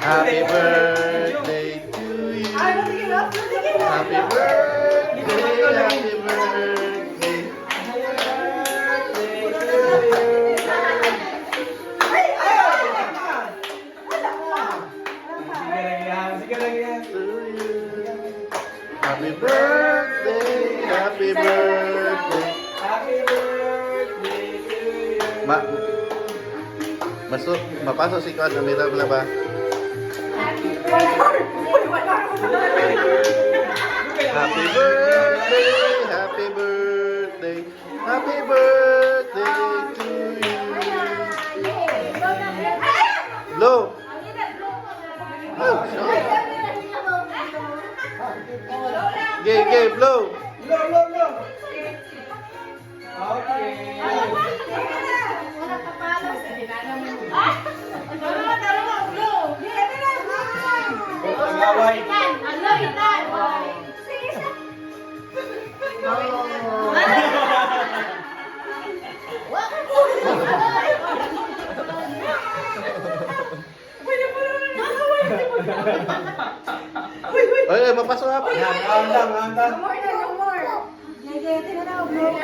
Happy birthday to you. Happy birthday, happy birthday. Sige lang yan. To you. Happy birthday, happy birthday. Happy birthday to you. Mapasok si Kwan, amira mo na ba? Happy birthday, happy birthday, happy birthday to you. Blow. Oh, sorry. Gay, blow. Lo. Okay. Pag-away. Ay, mapasok na. Yan, handa. More.